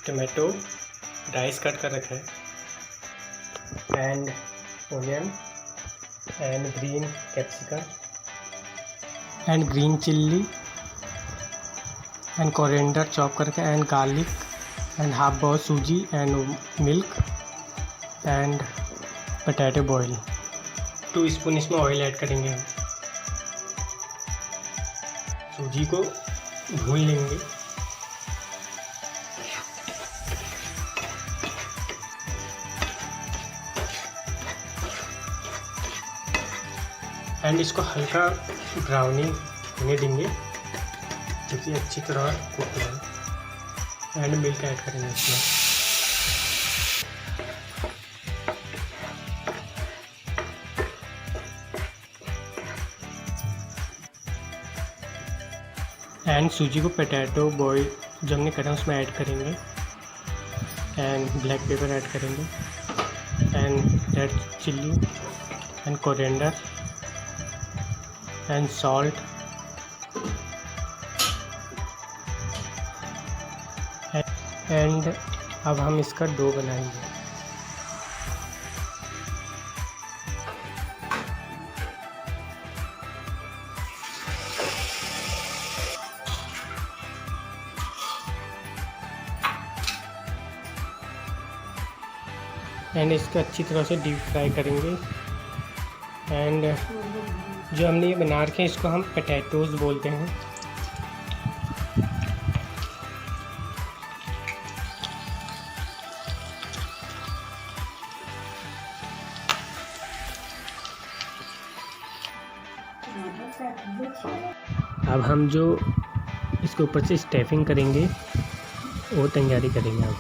Tomato dice cut कर रखा है, and onion and green capsicum and green chilli and coriander chop करके and garlic and half bowl suji and milk and potato boil. 2 spoon इसमें oil add करेंगे हम। सूजी को भून लेंगे। एंड इसको हल्का ब्राउनिंग होने देंगे क्योंकि अच्छी तरह कुक हो। एंड मिल्क ऐड करेंगे इसमें। एंड सूजी को पोटैटो बॉयल जो हमने करा उसमें ऐड करेंगे एंड ब्लैक पेपर ऐड करेंगे and red chilli and coriander and salt and अब हम इसका डो बनाएंगे। एंड इसको अच्छी तरह से डीप फ्राई करेंगे। एंड जो हमने ये बना रखे हैं इसको हम पोटैटोज़ बोलते हैं। अब हम जो इसके ऊपर से स्टफिंग करेंगे वो तैयारी करेंगे अब।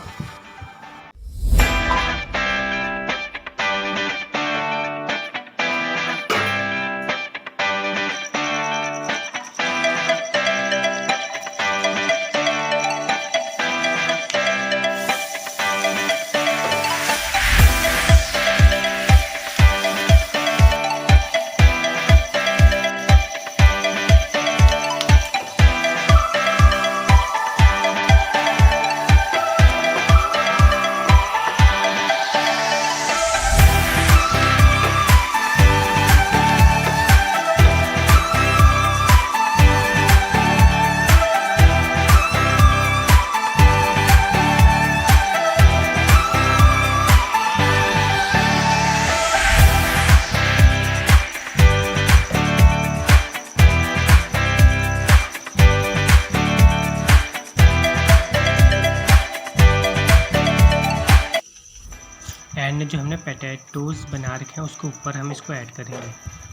एंड जो हमने पोटैटोज़ बना रखे हैं उसके ऊपर हम इसको ऐड करेंगे।